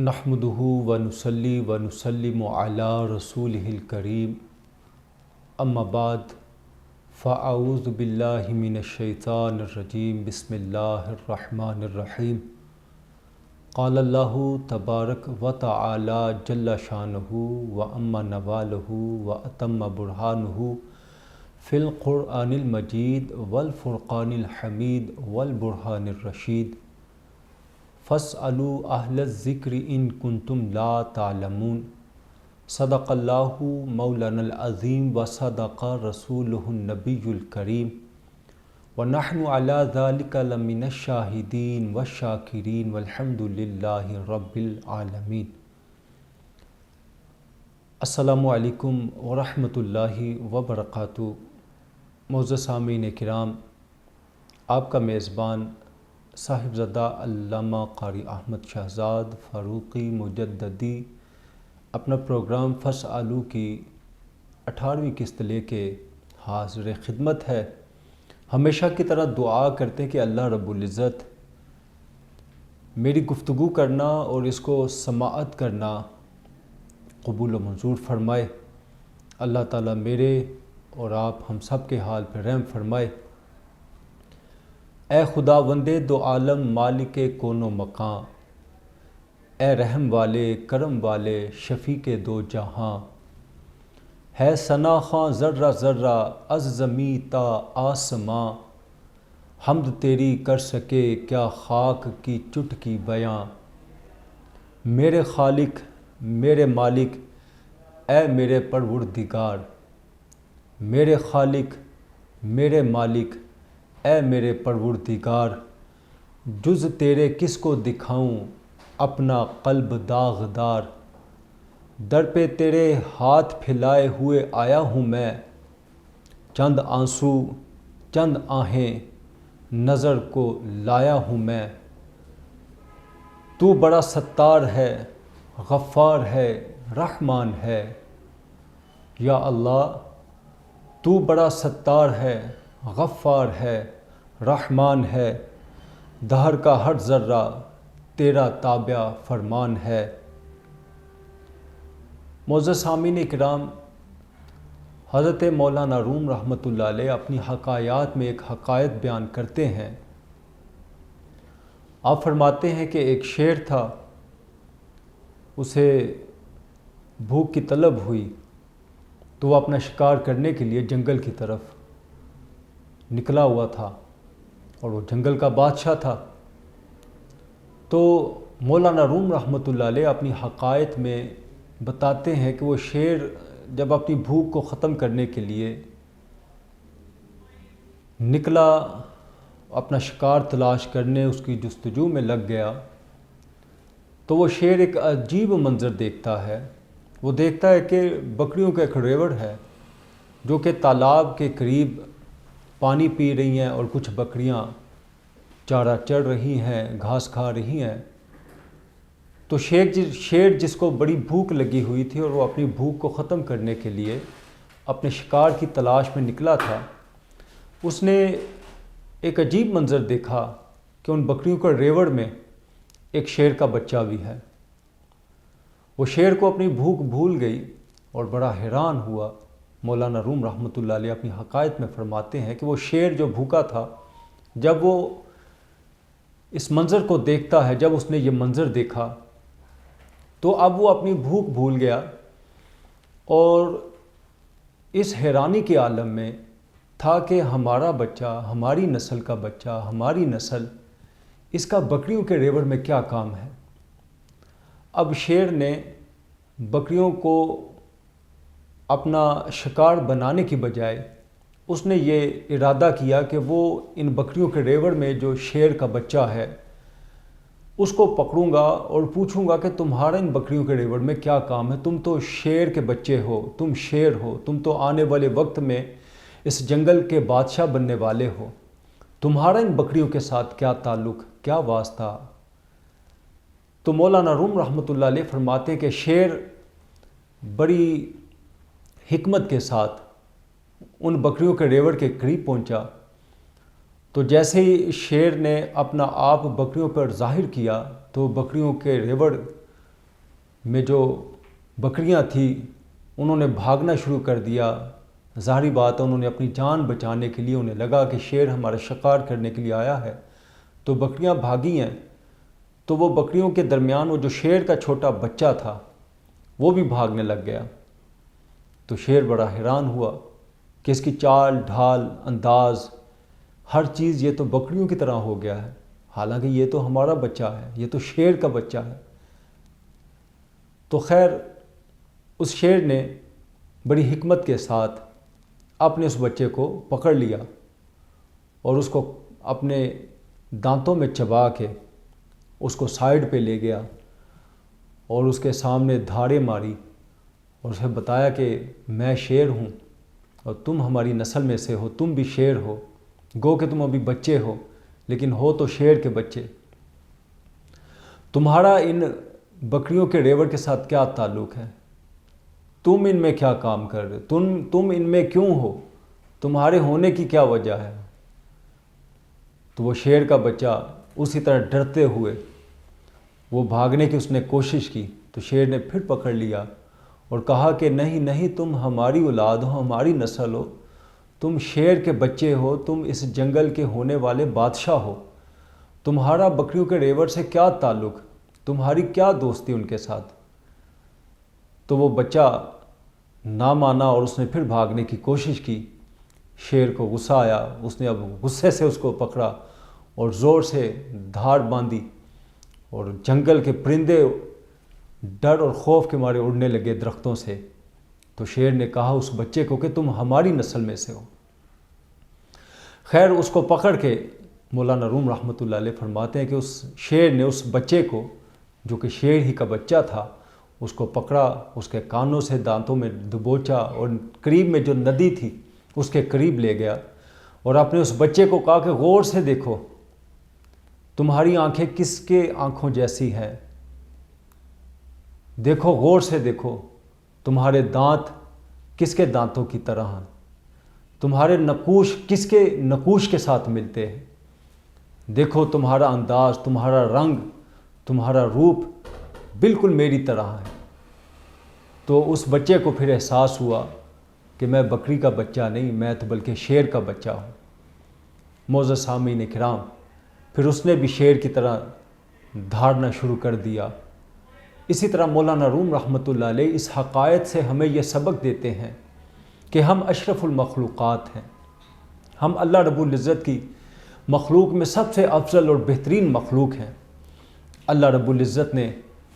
نحمدہ ونصلی ونسلم علی رسولہ الکریم اما بعد فاعوذ باللہ من الشیطان الرجیم بسم اللہ الرحمن الرحیم قال اللہ تبارک و تعالی جل شانہ واما نوالہ واتم برہانہ فی القرآن المجید والفرقان الحمید والبرہان الرشید فاسألوا اہل الذکر ان کنتم لا تعلمون صدق اللہ مولانا العظیم وصدق رسولہ النبی الکریم ونحن علی ذلک لمن الشاہدین والشاکرین والحمد للہ رب العالمین۔ السلام علیکم ورحمۃ اللہ وبرکاتہ۔ معزز سامعین کرام، آپ کا میزبان صاحبزادہ علامہ قاری احمد شہزاد فاروقی مجددی اپنا پروگرام فاسألوا کی 18ویں قسط لے کے حاضر خدمت ہے۔ ہمیشہ کی طرح دعا کرتے ہیں کہ اللہ رب العزت میری گفتگو کرنا اور اس کو سماعت کرنا قبول و منظور فرمائے۔ اللہ تعالیٰ میرے اور آپ ہم سب کے حال پہ رحم فرمائے۔ اے خداوندِ دو عالم مالک کون و مکان، اے رحم والے کرم والے شفیق دو جہاں، ہے ثنا خواں ذرہ ذرہ از زمیں تا آسماں، حمد تیری کر سکے کیا خاک کی چٹکی بیاں۔ میرے خالق میرے مالک اے میرے پروردگار، میرے خالق میرے مالک اے میرے پروردگار، جز تیرے کس کو دکھاؤں اپنا قلب داغدار، در پہ تیرے ہاتھ پھیلائے ہوئے آیا ہوں میں، چند آنسو چند آہیں نظر کو لایا ہوں میں۔ تو بڑا ستار ہے غفار ہے رحمان ہے، یا اللہ تو بڑا ستار ہے غفار ہے رحمان ہے، دہر کا ہر ذرہ تیرا تابع فرمان ہے۔ معزز سامعین کرام، حضرت مولانا روم رحمۃ اللہ علیہ اپنی حکایات میں ایک حقائق بیان کرتے ہیں۔ آپ فرماتے ہیں کہ ایک شیر تھا، اسے بھوک کی طلب ہوئی تو وہ اپنا شکار کرنے کے لیے جنگل کی طرف نکلا ہوا تھا، اور وہ جنگل کا بادشاہ تھا۔ تو مولانا روم رحمۃ اللہ علیہ اپنی حقائق میں بتاتے ہیں کہ وہ شیر جب اپنی بھوک کو ختم کرنے کے لیے نکلا، اپنا شکار تلاش کرنے اس کی جستجو میں لگ گیا، تو وہ شیر ایک عجیب منظر دیکھتا ہے۔ وہ دیکھتا ہے کہ بکریوں کا ایک ریوڑ ہے جو کہ تالاب کے قریب پانی پی رہی ہیں، اور کچھ بکریاں چارہ چر رہی ہیں، گھاس کھا رہی ہیں۔ تو شیر جس کو بڑی بھوک لگی ہوئی تھی اور وہ اپنی بھوک کو ختم کرنے کے لیے اپنے شکار کی تلاش میں نکلا تھا، اس نے ایک عجیب منظر دیکھا کہ ان بکریوں کے ریوڑ میں ایک شیر کا بچہ بھی ہے۔ وہ شیر کو اپنی بھوک بھول گئی اور بڑا حیران ہوا۔ مولانا روم رحمۃ اللہ علیہ اپنی حقائق میں فرماتے ہیں کہ وہ شیر جو بھوکا تھا، جب وہ اس منظر کو دیکھتا ہے، جب اس نے یہ منظر دیکھا تو اب وہ اپنی بھوک بھول گیا، اور اس حیرانی کے عالم میں تھا کہ ہمارا بچہ، ہماری نسل کا بچہ، ہماری نسل، اس کا بکریوں کے ریوڑ میں کیا کام ہے۔ اب شیر نے بکریوں کو اپنا شکار بنانے کی بجائے اس نے یہ ارادہ کیا کہ وہ ان بکریوں کے ریوڑ میں جو شیر کا بچہ ہے اس کو پکڑوں گا اور پوچھوں گا کہ تمہارا ان بکریوں کے ریوڑ میں کیا کام ہے، تم تو شیر کے بچے ہو، تم شیر ہو، تم تو آنے والے وقت میں اس جنگل کے بادشاہ بننے والے ہو، تمہارا ان بکریوں کے ساتھ کیا تعلق، کیا واسطہ۔ تو مولانا روم رحمۃ اللہ علیہ فرماتے ہیں کہ شیر بڑی حکمت کے ساتھ ان بکریوں کے ریوڑ کے قریب پہنچا، تو جیسے ہی شیر نے اپنا آپ بکریوں پر ظاہر کیا تو بکریوں کے ریوڑ میں جو بکریاں تھیں انہوں نے بھاگنا شروع کر دیا۔ ظاہری بات ہے انہوں نے اپنی جان بچانے کے لیے انہیں لگا کہ شیر ہمارا شکار کرنے کے لیے آیا ہے، تو بکریاں بھاگی ہیں۔ تو وہ بکریوں کے درمیان وہ جو شیر کا چھوٹا بچہ تھا وہ بھی بھاگنے لگ گیا۔ تو شیر بڑا حیران ہوا کہ اس کی چال ڈھال انداز ہر چیز یہ تو بکریوں کی طرح ہو گیا ہے، حالانکہ یہ تو ہمارا بچہ ہے، یہ تو شیر کا بچہ ہے۔ تو خیر اس شیر نے بڑی حکمت کے ساتھ اپنے اس بچے کو پکڑ لیا اور اس کو اپنے دانتوں میں چبا کے اس کو سائیڈ پہ لے گیا اور اس کے سامنے دھاڑیں ماری اور اسے بتایا کہ میں شیر ہوں اور تم ہماری نسل میں سے ہو، تم بھی شیر ہو، گو کہ تم ابھی بچے ہو لیکن ہو تو شیر کے بچے۔ تمہارا ان بکریوں کے ریوڑ کے ساتھ کیا تعلق ہے؟ تم ان میں کیا کام کر رہے ہو؟ تم ان میں کیوں ہو؟ تمہارے ہونے کی کیا وجہ ہے؟ تو وہ شیر کا بچہ اسی طرح ڈرتے ہوئے وہ بھاگنے کی اس نے کوشش کی تو شیر نے پھر پکڑ لیا اور کہا کہ نہیں نہیں، تم ہماری اولاد ہو، ہماری نسل ہو، تم شیر کے بچے ہو، تم اس جنگل کے ہونے والے بادشاہ ہو، تمہارا بکریوں کے ریوڑ سے کیا تعلق، تمہاری کیا دوستی ان کے ساتھ؟ تو وہ بچہ نہ مانا اور اس نے پھر بھاگنے کی کوشش کی۔ شیر کو غصہ آیا، اس نے اب غصے سے اس کو پکڑا اور زور سے دھاڑ باندھی اور جنگل کے پرندے ڈر اور خوف کے مارے اڑنے لگے درختوں سے۔ تو شیر نے کہا اس بچے کو کہ تم ہماری نسل میں سے ہو۔ خیر اس کو پکڑ کے مولانا روم رحمۃ اللہ علیہ فرماتے ہیں کہ اس شیر نے اس بچے کو، جو کہ شیر ہی کا بچہ تھا، اس کو پکڑا، اس کے کانوں سے دانتوں میں دبوچا اور قریب میں جو ندی تھی اس کے قریب لے گیا اور اپنے اس بچے کو کہا کہ غور سے دیکھو، تمہاری آنکھیں کس کے آنکھوں جیسی ہیں؟ دیکھو، غور سے دیکھو، تمہارے دانت کس کے دانتوں کی طرح ہیں؟ تمہارے نقوش کس کے نقوش کے ساتھ ملتے ہیں؟ دیکھو تمہارا انداز، تمہارا رنگ، تمہارا روپ بالکل میری طرح ہے۔ تو اس بچے کو پھر احساس ہوا کہ میں بکری کا بچہ نہیں، میں تو بلکہ شیر کا بچہ ہوں۔ معزز سامعین کرام، پھر اس نے بھی شیر کی طرح دھاڑنا شروع کر دیا۔ اسی طرح مولانا روم رحمۃ اللہ علیہ اس حقائق سے ہمیں یہ سبق دیتے ہیں کہ ہم اشرف المخلوقات ہیں، ہم اللہ رب العزت کی مخلوق میں سب سے افضل اور بہترین مخلوق ہیں۔ اللہ رب العزت نے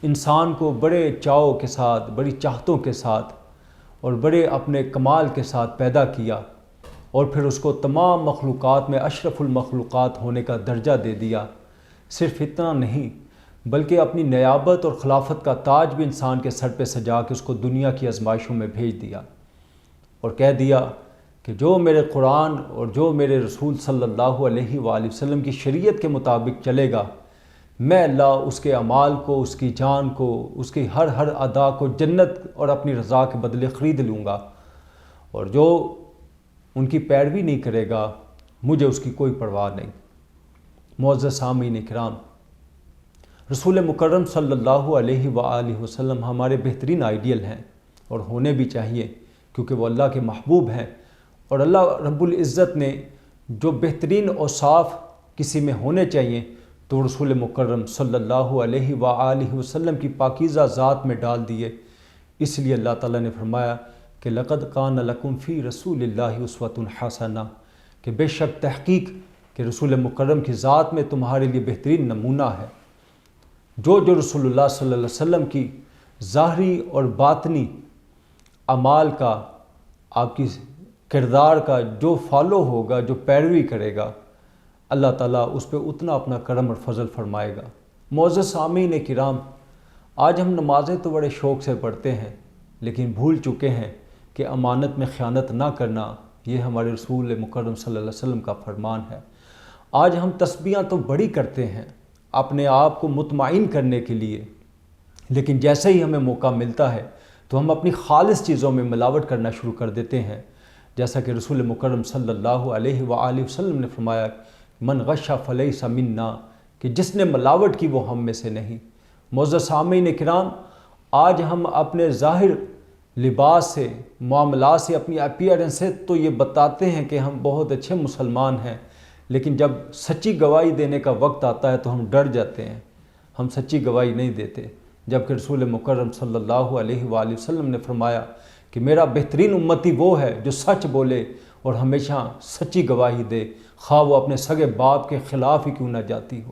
انسان کو بڑے چاؤ کے ساتھ، بڑی چاہتوں کے ساتھ اور بڑے اپنے کمال کے ساتھ پیدا کیا اور پھر اس کو تمام مخلوقات میں اشرف المخلوقات ہونے کا درجہ دے دیا۔ صرف اتنا نہیں بلکہ اپنی نیابت اور خلافت کا تاج بھی انسان کے سر پہ سجا کے اس کو دنیا کی آزمائشوں میں بھیج دیا اور کہہ دیا کہ جو میرے قرآن اور جو میرے رسول صلی اللہ علیہ وآلہ وسلم کی شریعت کے مطابق چلے گا، میں اللہ اس کے اعمال کو، اس کی جان کو، اس کی ہر ادا کو جنت اور اپنی رضا کے بدلے خرید لوں گا، اور جو ان کی پیروی نہیں کرے گا مجھے اس کی کوئی پرواہ نہیں۔ معزز سامعین کرام، رسول مکرم صلی اللہ علیہ وآلہ وسلم ہمارے بہترین آئیڈیل ہیں اور ہونے بھی چاہیے، کیونکہ وہ اللہ کے محبوب ہیں، اور اللہ رب العزت نے جو بہترین اوصاف کسی میں ہونے چاہیے تو رسول مکرم صلی اللہ علیہ وآلہ وسلم کی پاکیزہ ذات میں ڈال دیے۔ اس لیے اللہ تعالیٰ نے فرمایا کہ لَقَدْ كَانَ لَكُمْ فِي رَسُولِ اللَّهِ أُسْوَةٌ حَسَنَةٌ، کہ بے شک تحقیق کہ رسول مکرم کی ذات میں تمہارے لیے بہترین نمونہ ہے۔ جو رسول اللہ صلی اللہ علیہ وسلم کی ظاہری اور باطنی اعمال کا، آپ کی کردار کا جو فالو ہوگا، جو پیروی کرے گا، اللہ تعالیٰ اس پہ اتنا اپنا کرم اور فضل فرمائے گا۔ معزز سامعین کرام، آج ہم نمازیں تو بڑے شوق سے پڑھتے ہیں لیکن بھول چکے ہیں کہ امانت میں خیانت نہ کرنا یہ ہمارے رسول مکرم صلی اللہ علیہ وسلم کا فرمان ہے۔ آج ہم تسبیحاں تو بڑی کرتے ہیں اپنے آپ کو مطمئن کرنے کے لیے، لیکن جیسے ہی ہمیں موقع ملتا ہے تو ہم اپنی خالص چیزوں میں ملاوٹ کرنا شروع کر دیتے ہیں، جیسا کہ رسول مکرم صلی اللہ علیہ وآلہ وسلم نے فرمایا من غش فلیس منا، کہ جس نے ملاوٹ کی وہ ہم میں سے نہیں۔ معزز سامعین کرام، آج ہم اپنے ظاہر لباس سے، معاملات سے، اپنی اپیئرنس سے تو یہ بتاتے ہیں کہ ہم بہت اچھے مسلمان ہیں، لیکن جب سچی گواہی دینے کا وقت آتا ہے تو ہم ڈر جاتے ہیں، ہم سچی گواہی نہیں دیتے، جبکہ رسول مکرم صلی اللہ علیہ وآلہ وسلم نے فرمایا کہ میرا بہترین امتی وہ ہے جو سچ بولے اور ہمیشہ سچی گواہی دے، خواہ وہ اپنے سگے باپ کے خلاف ہی کیوں نہ جاتی ہو۔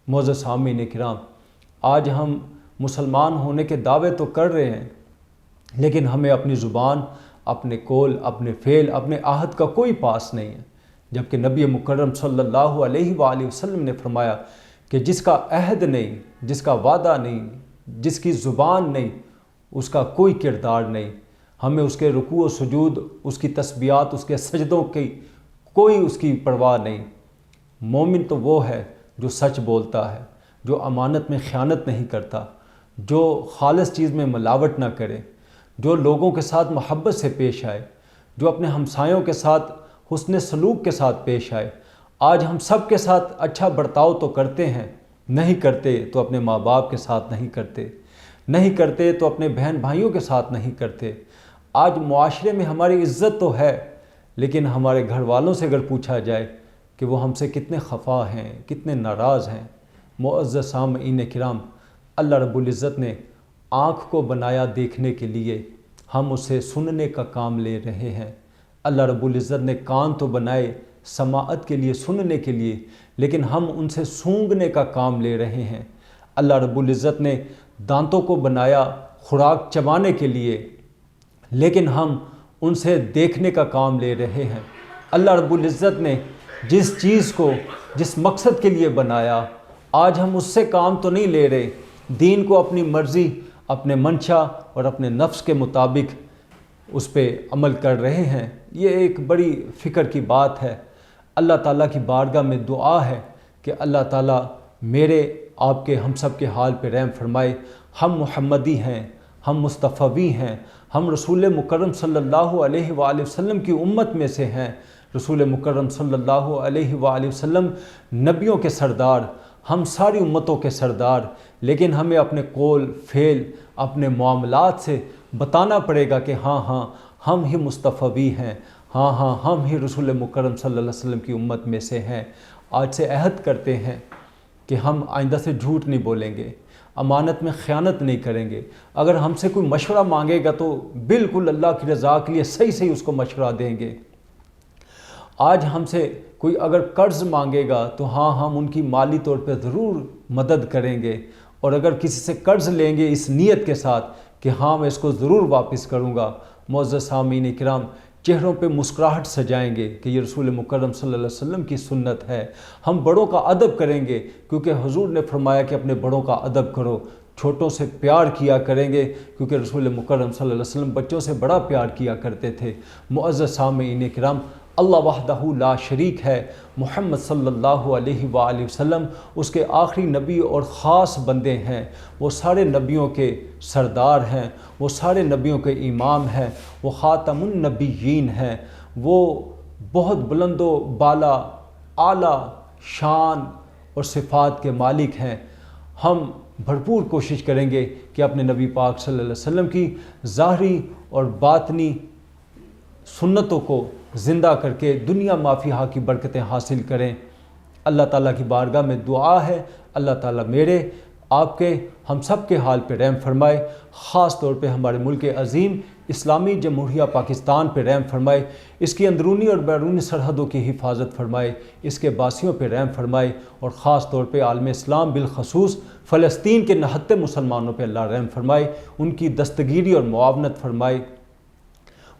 معزز سامعین کرام، آج ہم مسلمان ہونے کے دعوے تو کر رہے ہیں، لیکن ہمیں اپنی زبان، اپنے قول، اپنے فعل، اپنے عہد کا کوئی پاس نہیں ہے، جبکہ نبی مکرم صلی اللہ علیہ وآلہ وسلم نے فرمایا کہ جس کا عہد نہیں، جس کا وعدہ نہیں، جس کی زبان نہیں، اس کا کوئی کردار نہیں۔ ہمیں اس کے رکوع و سجود، اس کی تسبیحات، اس کے سجدوں کی کوئی اس کی پرواہ نہیں۔ مومن تو وہ ہے جو سچ بولتا ہے، جو امانت میں خیانت نہیں کرتا، جو خالص چیز میں ملاوٹ نہ کرے، جو لوگوں کے ساتھ محبت سے پیش آئے، جو اپنے ہمسایوں کے ساتھ حسن سلوک کے ساتھ پیش آئے۔ آج ہم سب کے ساتھ اچھا برتاؤ تو کرتے ہیں، نہیں کرتے تو اپنے ماں باپ کے ساتھ نہیں کرتے، نہیں کرتے تو اپنے بہن بھائیوں کے ساتھ نہیں کرتے۔ آج معاشرے میں ہماری عزت تو ہے، لیکن ہمارے گھر والوں سے اگر پوچھا جائے کہ وہ ہم سے کتنے خفا ہیں، کتنے ناراض ہیں۔ معزز سامعین کرام، اللہ رب العزت نے آنکھ کو بنایا دیکھنے کے لیے، ہم اسے سننے کا کام لے رہے ہیں۔ اللہ رب العزت نے کان تو بنائے سماعت کے لیے، سننے کے لیے، لیکن ہم ان سے سونگھنے کا کام لے رہے ہیں۔ اللہ رب العزت نے دانتوں کو بنایا خوراک چبانے کے لیے، لیکن ہم ان سے دیکھنے کا کام لے رہے ہیں۔ اللہ رب العزت نے جس چیز کو جس مقصد کے لیے بنایا، آج ہم اس سے کام تو نہیں لے رہے، دین کو اپنی مرضی، اپنے منشا اور اپنے نفس کے مطابق اس پہ عمل کر رہے ہیں۔ یہ ایک بڑی فکر کی بات ہے۔ اللہ تعالیٰ کی بارگاہ میں دعا ہے کہ اللہ تعالیٰ میرے، آپ کے، ہم سب کے حال پہ رحم فرمائے۔ ہم محمدی ہیں، ہم مصطفی ہیں، ہم رسول مکرم صلی اللہ علیہ وآلہ وسلم کی امت میں سے ہیں۔ رسول مکرم صلی اللہ علیہ وآلہ وسلم نبیوں کے سردار، ہم ساری امتوں کے سردار، لیکن ہمیں اپنے قول، فعل، اپنے معاملات سے بتانا پڑے گا کہ ہاں ہم ہی مصطفی ہیں، ہاں ہم ہی رسول مکرم صلی اللہ علیہ وسلم کی امت میں سے ہیں۔ آج سے عہد کرتے ہیں کہ ہم آئندہ سے جھوٹ نہیں بولیں گے، امانت میں خیانت نہیں کریں گے۔ اگر ہم سے کوئی مشورہ مانگے گا تو بالکل اللہ کی رضا کے لیے صحیح اس کو مشورہ دیں گے۔ آج ہم سے کوئی اگر قرض مانگے گا تو ہم ان کی مالی طور پہ ضرور مدد کریں گے، اور اگر کسی سے قرض لیں گے اس نیت کے ساتھ کہ میں اس کو ضرور واپس کروں گا۔ معزز سامعین کرام، چہروں پہ مسکراہٹ سجائیں گے کہ یہ رسول مکرم صلی اللہ علیہ وسلم کی سنت ہے۔ ہم بڑوں کا ادب کریں گے، کیونکہ حضور نے فرمایا کہ اپنے بڑوں کا ادب کرو۔ چھوٹوں سے پیار کیا کریں گے، کیونکہ رسول مکرم صلی اللہ علیہ وسلم بچوں سے بڑا پیار کیا کرتے تھے۔ معزز سامعین کرام، اللہ وحدہ لا شریک ہے، محمد صلی اللہ علیہ وآلہ وسلم اس کے آخری نبی اور خاص بندے ہیں۔ وہ سارے نبیوں کے سردار ہیں، وہ سارے نبیوں کے امام ہیں، وہ خاتم النبیین ہیں، وہ بہت بلند و بالا، اعلیٰ شان اور صفات کے مالک ہیں۔ ہم بھرپور کوشش کریں گے کہ اپنے نبی پاک صلی اللہ علیہ وسلم کی ظاہری اور باطنی سنتوں کو زندہ کر کے دنیا مافیہا کی برکتیں حاصل کریں۔ اللہ تعالیٰ کی بارگاہ میں دعا ہے، اللہ تعالیٰ میرے، آپ کے، ہم سب کے حال پہ رحم فرمائے، خاص طور پہ ہمارے ملک عظیم اسلامی جمہوریہ پاکستان پہ رحم فرمائے، اس کی اندرونی اور بیرونی سرحدوں کی حفاظت فرمائے، اس کے باسیوں پہ رحم فرمائے، اور خاص طور پہ عالم اسلام بالخصوص فلسطین کے نہتے مسلمانوں پہ اللہ رحم فرمائے، ان کی دستگیری اور معاونت فرمائے۔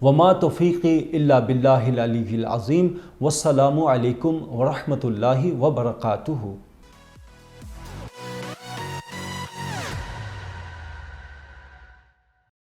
وما توفیقی الا باللہ العلی العظیم، والسلام علیکم ورحمۃ اللہ وبرکاتہ۔